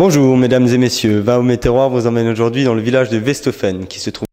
Bonjour mesdames et messieurs, Va au mes terroirs vous emmène aujourd'hui dans le village de Westhoffen qui se trouve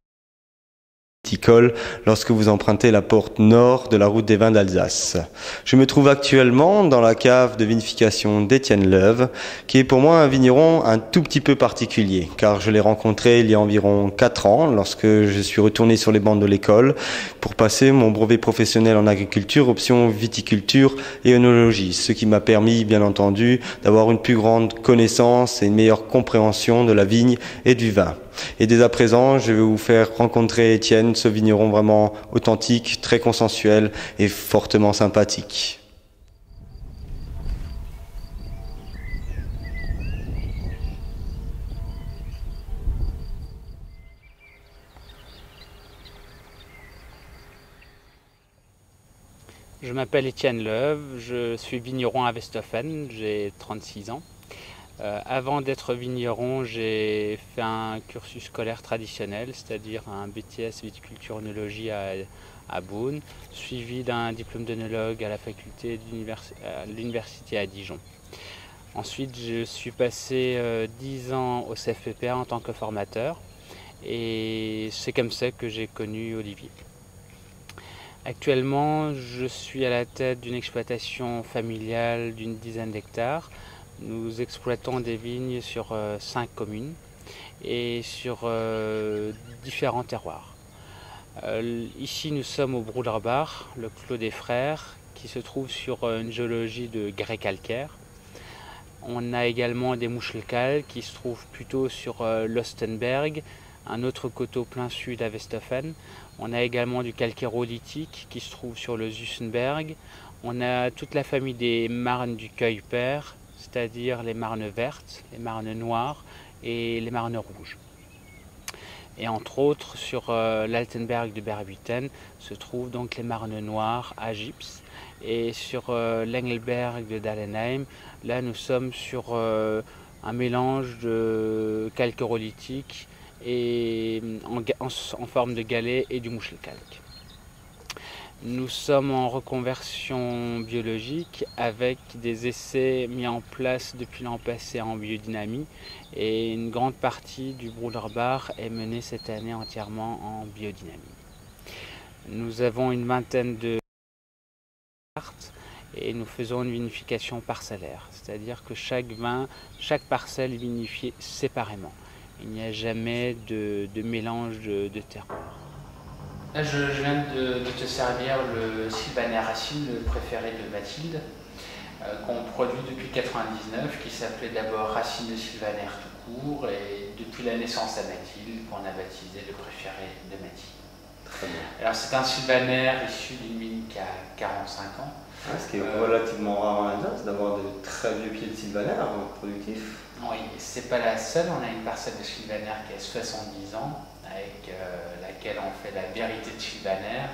viticole lorsque vous empruntez la porte nord de la route des vins d'Alsace. Je me trouve actuellement dans la cave de vinification d'Étienne Leuve, qui est pour moi un vigneron un tout petit peu particulier, car je l'ai rencontré il y a environ 4 ans lorsque je suis retourné sur les bancs de l'école pour passer mon brevet professionnel en agriculture, option viticulture et œnologie, ce qui m'a permis bien entendu d'avoir une plus grande connaissance et une meilleure compréhension de la vigne et du vin. Et dès à présent, je vais vous faire rencontrer Étienne, ce vigneron vraiment authentique, très consensuel et fortement sympathique. Je m'appelle Étienne Leuve, je suis vigneron à Westhoffen, j'ai 36 ans. Avant d'être vigneron, j'ai fait un cursus scolaire traditionnel, c'est-à-dire un BTS viticulture œnologie à Beaune, suivi d'un diplôme d'œnologue à la faculté à l'université à Dijon. Ensuite, je suis passé 10 ans au CFPPA en tant que formateur et c'est comme ça que j'ai connu Olivier. Actuellement, je suis à la tête d'une exploitation familiale d'une dizaine d'hectares. Nous exploitons des vignes sur 5 communes et sur différents terroirs. Ici, nous sommes au Broederbach, le Clos des Frères, qui se trouve sur une géologie de grès calcaire. On a également des Muschelkalk qui se trouvent plutôt sur l'Ostenberg, un autre coteau plein sud à Westhoffen. On a également du calcaire-lithique qui se trouve sur le Sussenberg. On a toute la famille des marnes du Keuper, c'est-à-dire les marnes vertes, les marnes noires et les marnes rouges. Et entre autres, sur l'Altenberg de Berghuiten se trouvent donc les marnes noires à gypse. Et sur l'Engelberg de Dallenheim, là nous sommes sur un mélange de calcaire-lithique et en forme de galet et du Muschelkalk. Nous sommes en reconversion biologique avec des essais mis en place depuis l'an passé en biodynamie et une grande partie du Broederbach est menée cette année entièrement en biodynamie. Nous avons une vingtaine de cartes et nous faisons une vinification parcellaire, c'est-à-dire que chaque parcelle est vinifiée séparément. Il n'y a jamais de mélange de terroirs. Là, je viens de te servir le Sylvaner Racine, le préféré de Mathilde, qu'on produit depuis 1999, qui s'appelait d'abord Racine de Sylvaner tout court, et depuis la naissance à Mathilde, qu'on a baptisé le préféré de Mathilde. Très bien. Alors c'est un Sylvaner issu d'une vigne qui a 45 ans. Ce qui est relativement rare en Alsace, d'avoir de très vieux pieds de Sylvaner productifs. Oui, c'est pas la seule, on a une parcelle de Sylvaner qui a 70 ans, avec laquelle on fait la vérité de Sylvaner,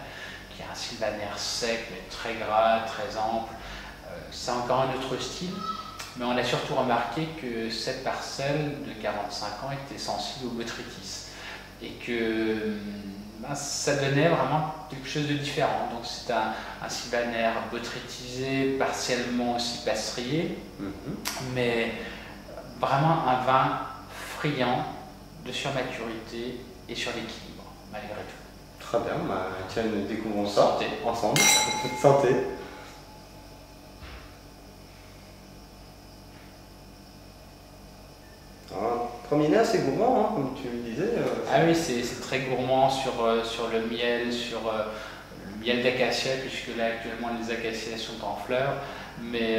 qui est un Sylvaner sec, mais très gras, très ample. C'est encore un autre style, mais on a surtout remarqué que cette parcelle de 45 ans était sensible au botrytis, et que ça donnait vraiment quelque chose de différent. Donc c'est un Sylvaner botrytisé, partiellement aussi passerillé, mais vraiment un vin friand, de surmaturité et sur l'équilibre, malgré tout. Très bien, tiens, nous découvrons ça Santé. Ensemble. Santé. Premier nez assez gourmand, hein, comme tu le disais. Ah oui, c'est très gourmand sur le miel, sur le miel d'acacia, puisque là actuellement les acacias sont en fleurs, mais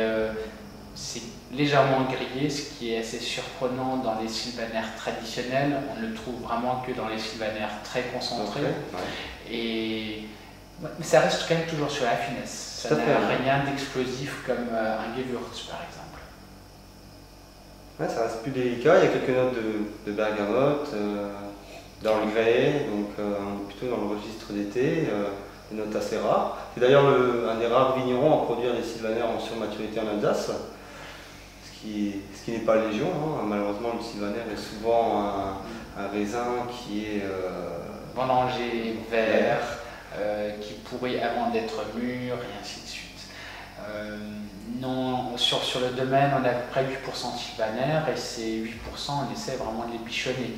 c'est légèrement grillé, ce qui est assez surprenant dans les sylvaners traditionnels. On ne le trouve vraiment que dans les sylvaners très concentrés. Okay. Mais ça reste quand même toujours sur la finesse. Ça n'a rien d'explosif comme un Gewürz par exemple. Ouais, ça reste plus délicat, il y a quelques notes de bergamote, d'Earl Grey, donc on est plutôt dans le registre d'été, des notes assez rares. C'est d'ailleurs un des rares vignerons à produire des sylvaners en surmaturité en Alsace, ce qui n'est pas légion, hein. Malheureusement le sylvaner est souvent un raisin qui est vendangé vert, qui pourrit avant d'être mûr et ainsi de suite. Non, sur le domaine, on a à peu près 8% de sylvaner et ces 8%, on essaie vraiment de les bichonner.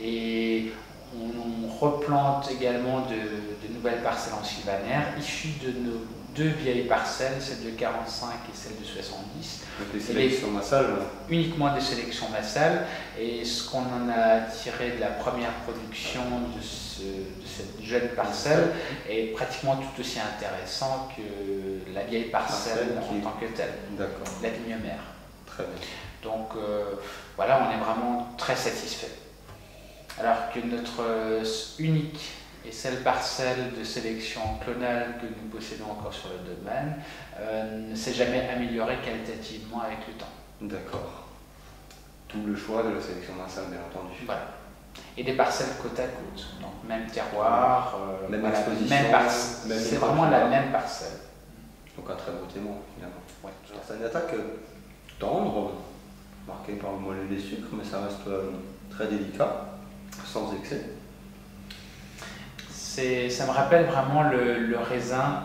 Et on replante également de nouvelles parcelles en sylvaner issues de nos deux vieilles parcelles, celle de 45 et celle de 70. Donc des sélections massales? Uniquement des sélections massales. Et ce qu'on en a tiré de la première production de cette jeune parcelle est pratiquement tout aussi intéressant que la vieille parcelle en tant que telle. D'accord. La vigne mère. Très bien. Donc voilà, on est vraiment très satisfait. Alors que notre unique et seule parcelle de sélection clonale que nous possédons encore sur le domaine ne s'est jamais améliorée qualitativement avec le temps. D'accord. Tout le choix de la sélection massale, bien entendu. Voilà. Et des parcelles côte à côte, donc même terroir, même voilà, exposition, c'est vraiment la même parcelle. Donc un très beau témoin finalement. Ouais, c'est une attaque tendre, marquée par le mollet des sucres, mais ça reste très délicat, sans excès. Ça me rappelle vraiment le raisin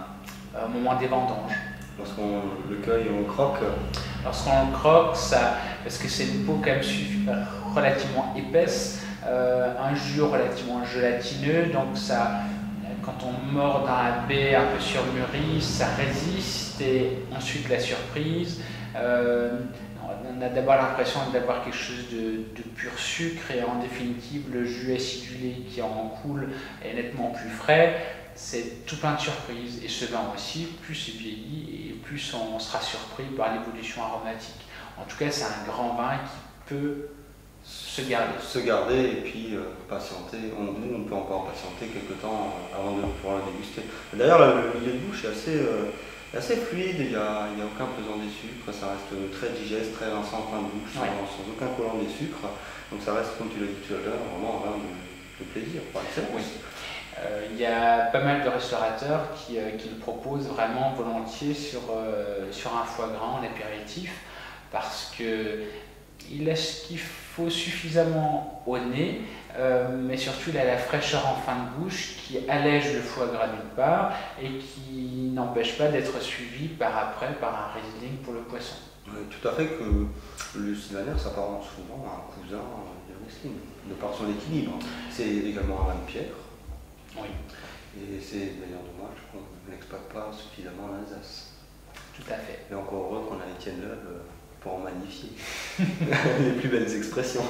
au moment des vendanges. Lorsqu'on le cueille et on le croque. Lorsqu'on le croque, parce que c'est une peau quand même relativement épaisse, un jus relativement gélatineux, donc ça, quand on mord dans la baie un peu surmûrie, ça résiste et ensuite la surprise. On a d'abord l'impression d'avoir quelque chose de pur sucre et en définitive le jus acidulé qui en coule est nettement plus frais. C'est tout plein de surprises et ce vin aussi, plus il vieillit et plus on sera surpris par l'évolution aromatique. En tout cas, c'est un grand vin qui peut se garder. Se garder et puis patienter. Nous, on peut encore patienter quelques temps avant de pouvoir le déguster. D'ailleurs, le milieu de bouche est assez fluide, il n'y a aucun pesant des sucres, ça reste très digeste, très rinçant en fin de bouche, ouais. sans aucun collant des sucres. Donc ça reste, comme tu l'as dit tout à l'heure, vraiment un vin de plaisir, par excellence. Oui. Il y a pas mal de restaurateurs qui le proposent vraiment volontiers sur un foie gras en apéritif parce qu'il laisse ce qu'il faut suffisamment au nez, mais surtout il a la fraîcheur en fin de bouche qui allège le foie gras d'une part et qui n'empêche pas d'être suivi par un Riesling pour le poisson. Oui, tout à fait, que le sylvaner s'apparente souvent à un cousin du Riesling, de par son équilibre. C'est également un vin de pierre. Oui. Et c'est d'ailleurs dommage qu'on ne l'exploite pas suffisamment en Alsace. Tout à fait. Et encore heureux qu'on a Étienne Loeb pour en magnifier les plus belles expressions.